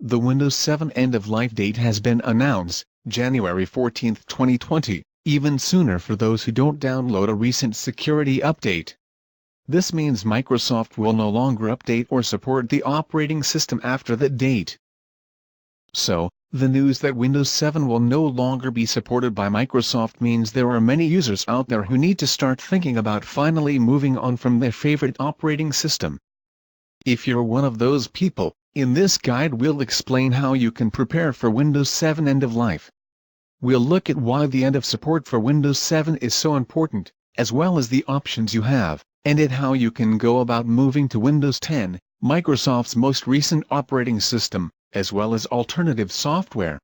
The Windows 7 end-of-life date has been announced, January 14, 2020, even sooner for those who don't download a recent security update. This means Microsoft will no longer update or support the operating system after that date. So, the news that Windows 7 will no longer be supported by Microsoft means there are many users out there who need to start thinking about finally moving on from their favorite operating system. If you're one of those people, in this guide we'll explain how you can prepare for Windows 7 end of life. We'll look at why the end of support for Windows 7 is so important, as well as the options you have, and at how you can go about moving to Windows 10, Microsoft's most recent operating system, as well as alternative software.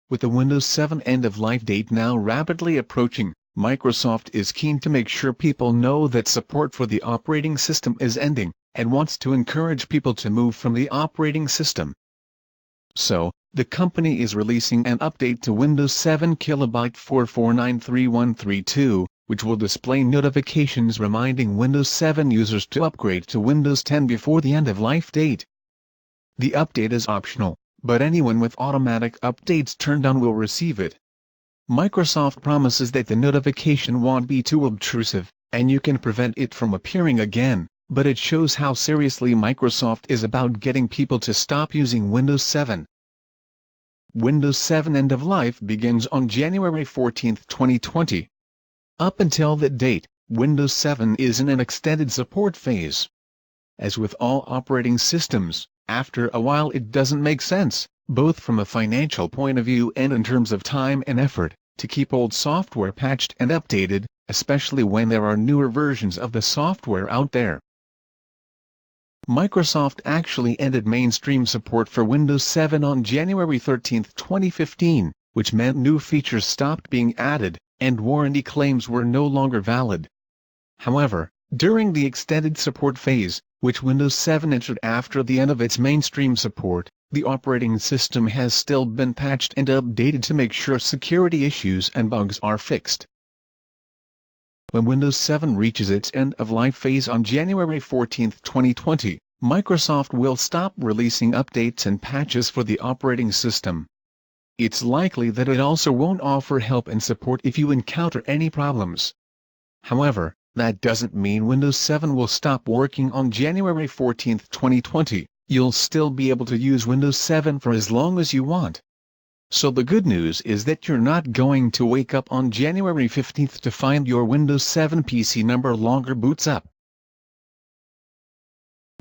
With the Windows 7 end-of-life date now rapidly approaching, Microsoft is keen to make sure people know that support for the operating system is ending, and wants to encourage people to move from the operating system. So, the company is releasing an update to Windows 7 Kilobyte 4493132, which will display notifications reminding Windows 7 users to upgrade to Windows 10 before the end-of-life date. The update is optional, but anyone with automatic updates turned on will receive it. Microsoft promises that the notification won't be too obtrusive, and you can prevent it from appearing again, but it shows how seriously Microsoft is about getting people to stop using Windows 7. Windows 7 end of life begins on January 14, 2020. Up until that date, Windows 7 is in an extended support phase. As with all operating systems, after a while it doesn't make sense, both from a financial point of view and in terms of time and effort, to keep old software patched and updated, especially when there are newer versions of the software out there. Microsoft actually ended mainstream support for Windows 7 on January 13, 2015, which meant new features stopped being added, and warranty claims were no longer valid. However, during the extended support phase, which Windows 7 entered after the end of its mainstream support, the operating system has still been patched and updated to make sure security issues and bugs are fixed. When Windows 7 reaches its end-of-life phase on January 14, 2020, Microsoft will stop releasing updates and patches for the operating system. It's likely that it also won't offer help and support if you encounter any problems. However, that doesn't mean Windows 7 will stop working on January 14, 2020, you'll still be able to use Windows 7 for as long as you want. So the good news is that you're not going to wake up on January 15 to find your Windows 7 PC no longer boots up.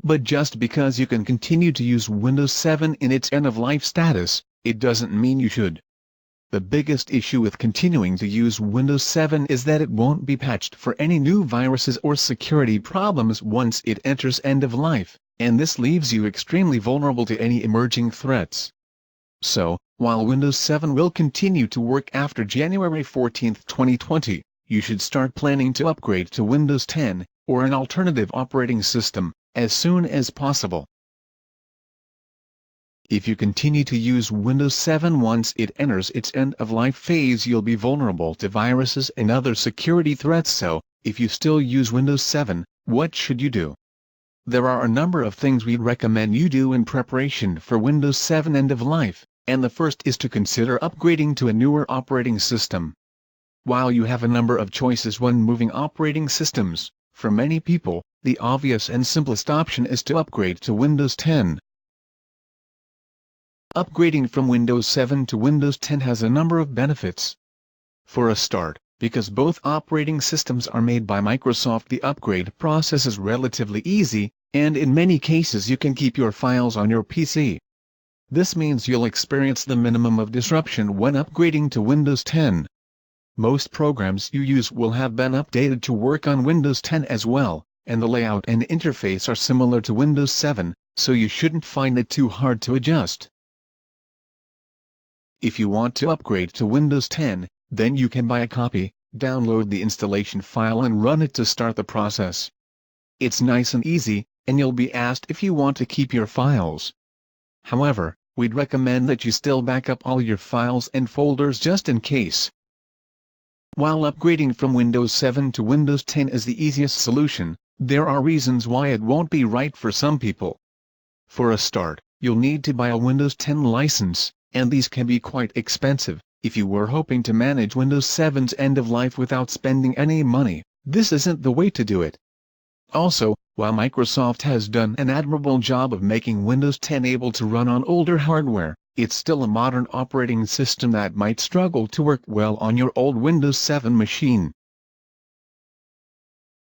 But just because you can continue to use Windows 7 in its end-of-life status, it doesn't mean you should. The biggest issue with continuing to use Windows 7 is that it won't be patched for any new viruses or security problems once it enters end-of-life, and this leaves you extremely vulnerable to any emerging threats. So, while Windows 7 will continue to work after January 14, 2020, you should start planning to upgrade to Windows 10, or an alternative operating system, as soon as possible. If you continue to use Windows 7 once it enters its end-of-life phase, you'll be vulnerable to viruses and other security threats. So, if you still use Windows 7, what should you do? There are a number of things we'd recommend you do in preparation for Windows 7 end-of-life, and the first is to consider upgrading to a newer operating system. While you have a number of choices when moving operating systems, for many people, the obvious and simplest option is to upgrade to Windows 10. Upgrading from Windows 7 to Windows 10 has a number of benefits. For a start, because both operating systems are made by Microsoft, the upgrade process is relatively easy, and in many cases you can keep your files on your PC. This means you'll experience the minimum of disruption when upgrading to Windows 10. Most programs you use will have been updated to work on Windows 10 as well, and the layout and interface are similar to Windows 7, so you shouldn't find it too hard to adjust. If you want to upgrade to Windows 10, then you can buy a copy, download the installation file and run it to start the process. It's nice and easy, and you'll be asked if you want to keep your files. However, we'd recommend that you still back up all your files and folders just in case. While upgrading from Windows 7 to Windows 10 is the easiest solution, there are reasons why it won't be right for some people. For a start, you'll need to buy a Windows 10 license, and these can be quite expensive. If you were hoping to manage Windows 7's end of life without spending any money, this isn't the way to do it. Also, while Microsoft has done an admirable job of making Windows 10 able to run on older hardware, it's still a modern operating system that might struggle to work well on your old Windows 7 machine.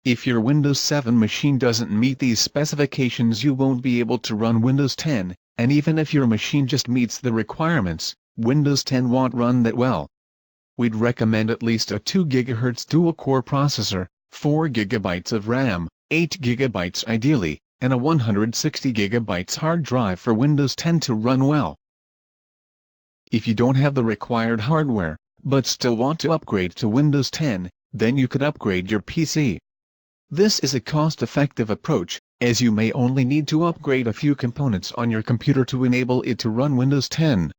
If your Windows 7 machine doesn't meet these specifications, you won't be able to run Windows 10, and even if your machine just meets the requirements, Windows 10 won't run that well. We'd recommend at least a 2 GHz dual-core processor, 4 GB of RAM, 8 GB ideally, and a 160 GB hard drive for Windows 10 to run well. If you don't have the required hardware, but still want to upgrade to Windows 10, then you could upgrade your PC. This is a cost-effective approach, as you may only need to upgrade a few components on your computer to enable it to run Windows 10.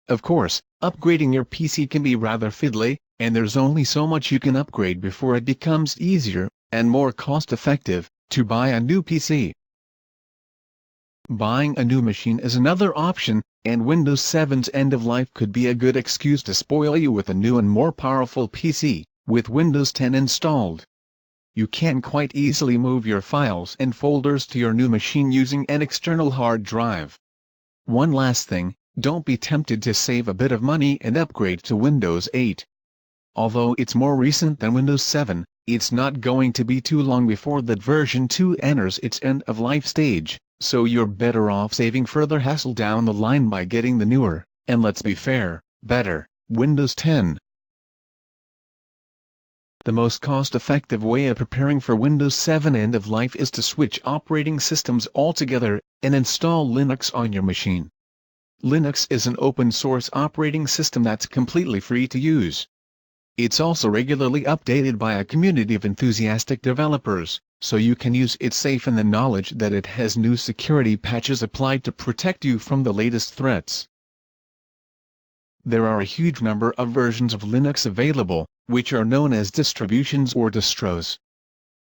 Of course, upgrading your PC can be rather fiddly, and there's only so much you can upgrade before it becomes easier, and more cost-effective, to buy a new PC. Buying a new machine is another option, and Windows 7's end of life could be a good excuse to spoil you with a new and more powerful PC, with Windows 10 installed. You can quite easily move your files and folders to your new machine using an external hard drive. One last thing, don't be tempted to save a bit of money and upgrade to Windows 8. Although it's more recent than Windows 7, it's not going to be too long before that version 2 enters its end-of-life stage, so you're better off saving further hassle down the line by getting the newer, and let's be fair, better, Windows 10. The most cost-effective way of preparing for Windows 7 end-of-life is to switch operating systems altogether, and install Linux on your machine. Linux is an open-source operating system that's completely free to use. It's also regularly updated by a community of enthusiastic developers, so you can use it safe in the knowledge that it has new security patches applied to protect you from the latest threats. There are a huge number of versions of Linux available, which are known as distributions or distros.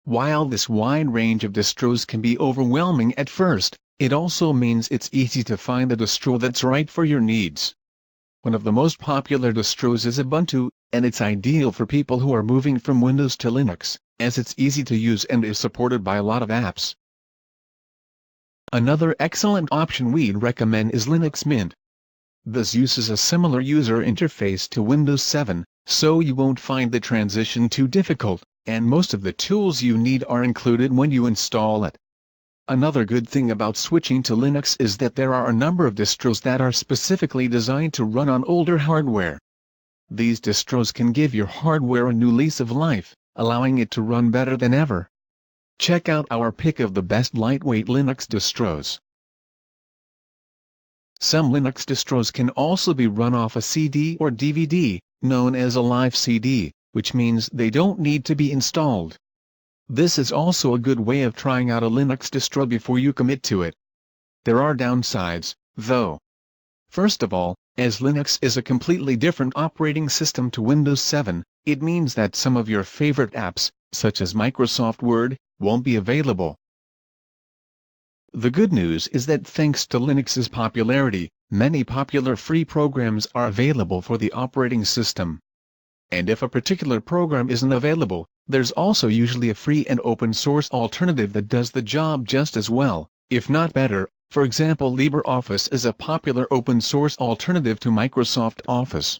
While this wide range of distros can be overwhelming at first, it also means it's easy to find the distro that's right for your needs. One of the most popular distros is Ubuntu, and it's ideal for people who are moving from Windows to Linux, as it's easy to use and is supported by a lot of apps. Another excellent option we'd recommend is Linux Mint. This uses a similar user interface to Windows 7, so you won't find the transition too difficult, and most of the tools you need are included when you install it. Another good thing about switching to Linux is that there are a number of distros that are specifically designed to run on older hardware. These distros can give your hardware a new lease of life, allowing it to run better than ever. Check out our pick of the best lightweight Linux distros. Some Linux distros can also be run off a CD or DVD, known as a live CD, which means they don't need to be installed. This is also a good way of trying out a Linux distro before you commit to it. There are downsides, though. First of all, as Linux is a completely different operating system to Windows 7, it means that some of your favorite apps, such as Microsoft Word, won't be available. The good news is that thanks to Linux's popularity, many popular free programs are available for the operating system. And if a particular program isn't available, there's also usually a free and open-source alternative that does the job just as well, if not better. For example, LibreOffice is a popular open-source alternative to Microsoft Office.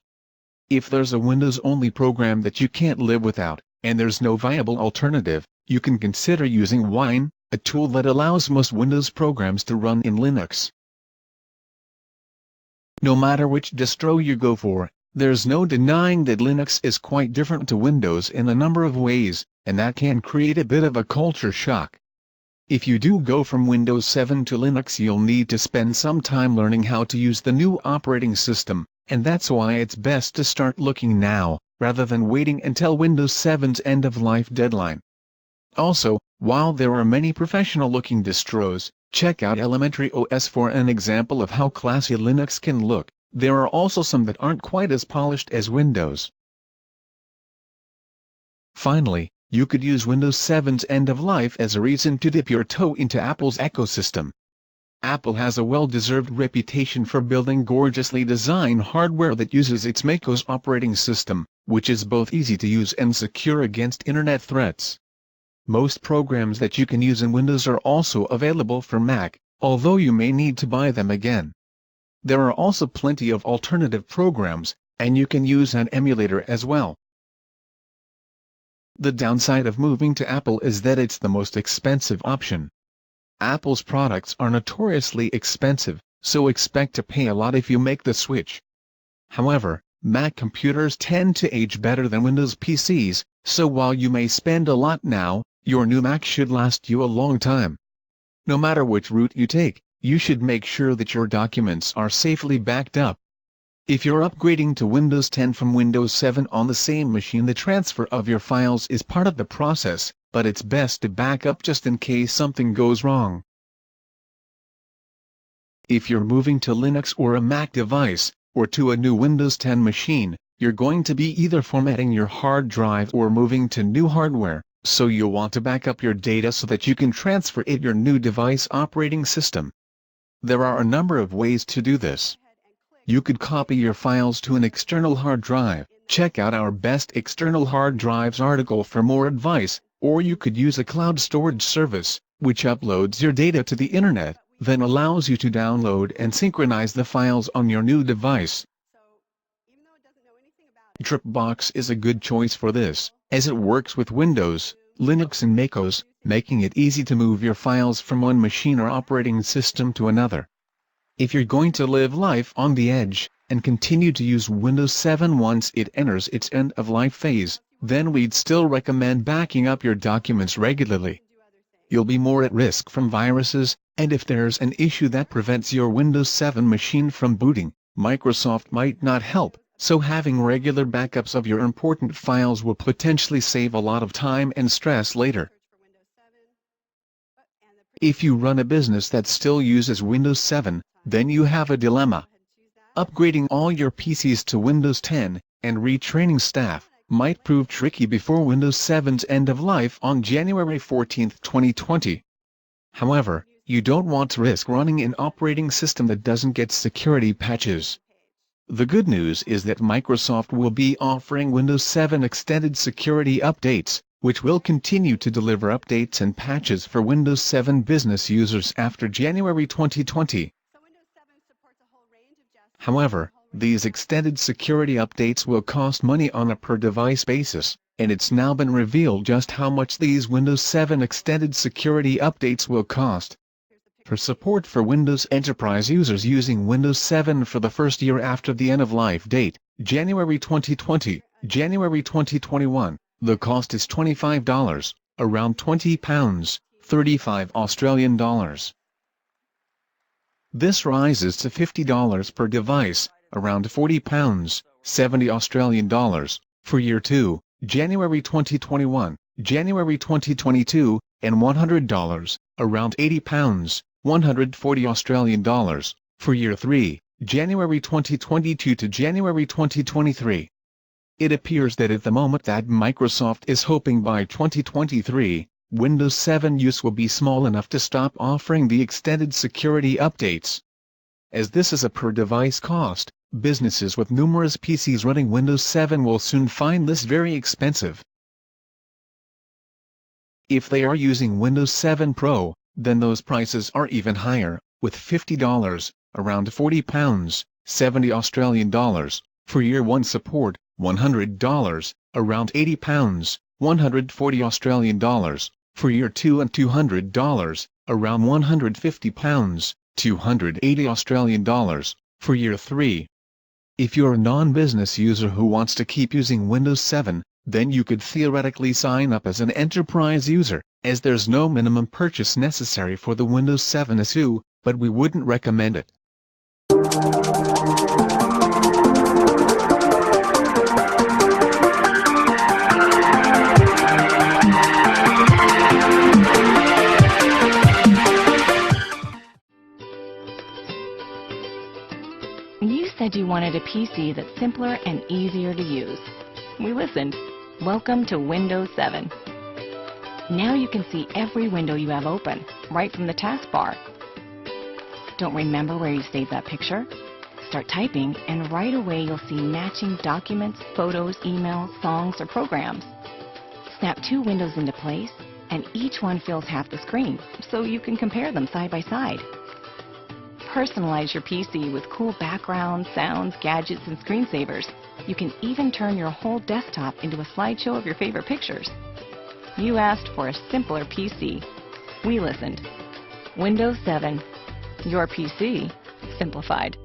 If there's a Windows-only program that you can't live without, and there's no viable alternative, you can consider using Wine, a tool that allows most Windows programs to run in Linux. No matter which distro you go for, there's no denying that Linux is quite different to Windows in a number of ways, and that can create a bit of a culture shock. If you do go from Windows 7 to Linux, you'll need to spend some time learning how to use the new operating system, and that's why it's best to start looking now, rather than waiting until Windows 7's end-of-life deadline. Also, while there are many professional-looking distros, check out Elementary OS for an example of how classy Linux can look. There are also some that aren't quite as polished as Windows. Finally, you could use Windows 7's end-of-life as a reason to dip your toe into Apple's ecosystem. Apple has a well-deserved reputation for building gorgeously designed hardware that uses its macOS operating system, which is both easy to use and secure against internet threats. Most programs that you can use in Windows are also available for Mac, although you may need to buy them again. There are also plenty of alternative programs, and you can use an emulator as well. The downside of moving to Apple is that it's the most expensive option. Apple's products are notoriously expensive, so expect to pay a lot if you make the switch. However, Mac computers tend to age better than Windows PCs, so while you may spend a lot now, your new Mac should last you a long time. No matter which route you take, you should make sure that your documents are safely backed up. If you're upgrading to Windows 10 from Windows 7 on the same machine, the transfer of your files is part of the process, but it's best to back up just in case something goes wrong. If you're moving to Linux or a Mac device, or to a new Windows 10 machine, you're going to be either formatting your hard drive or moving to new hardware, so you'll want to back up your data so that you can transfer it to your new device operating system. There are a number of ways to do this. You could copy your files to an external hard drive. Check out our Best External Hard Drives article for more advice, or you could use a cloud storage service, which uploads your data to the internet, then allows you to download and synchronize the files on your new device. Dropbox is a good choice for this, as it works with Windows, Linux and macOS, making it easy to move your files from one machine or operating system to another. If you're going to live life on the edge, and continue to use Windows 7 once it enters its end-of-life phase, then we'd still recommend backing up your documents regularly. You'll be more at risk from viruses, and if there's an issue that prevents your Windows 7 machine from booting, Microsoft might not help, so having regular backups of your important files will potentially save a lot of time and stress later. If you run a business that still uses Windows 7, then you have a dilemma. Upgrading all your PCs to Windows 10, and retraining staff, might prove tricky before Windows 7's end of life on January 14, 2020. However, you don't want to risk running an operating system that doesn't get security patches. The good news is that Microsoft will be offering Windows 7 extended security updates, which will continue to deliver updates and patches for Windows 7 business users after January 2020. However, these extended security updates will cost money on a per-device basis, and it's now been revealed just how much these Windows 7 extended security updates will cost. For support for Windows Enterprise users using Windows 7 for the first year after the end-of-life date, January 2020, January 2021, the cost is $25, around £20, 35 Australian dollars. This rises to $50 per device, around £40, 70 Australian dollars, for Year 2, January 2021, January 2022, and $100, around £80, 140 Australian dollars, for Year 3, January 2022 to January 2023. It appears that at the moment that Microsoft is hoping by 2023, Windows 7 use will be small enough to stop offering the extended security updates. As this is a per-device cost, businesses with numerous PCs running Windows 7 will soon find this very expensive. If they are using Windows 7 Pro, then those prices are even higher, with $50, around £40, 70 Australian dollars, for Year 1 support, $100, around £80, 140 Australian dollars, for Year 2 and $200, around £150, 280 Australian dollars, for Year 3. If you're a non-business user who wants to keep using Windows 7, then you could theoretically sign up as an enterprise user, as there's no minimum purchase necessary for the Windows 7 SU, but we wouldn't recommend it. You said you wanted a PC that's simpler and easier to use. We listened. Welcome to Windows 7. Now you can see every window you have open, right from the taskbar. Don't remember where you saved that picture? Start typing, and right away you'll see matching documents, photos, emails, songs, or programs. Snap 2 windows into place, and each one fills half the screen, so you can compare them side by side. Personalize your PC with cool backgrounds, sounds, gadgets, and screensavers. You can even turn your whole desktop into a slideshow of your favorite pictures. You asked for a simpler PC. We listened. Windows 7. Your PC simplified.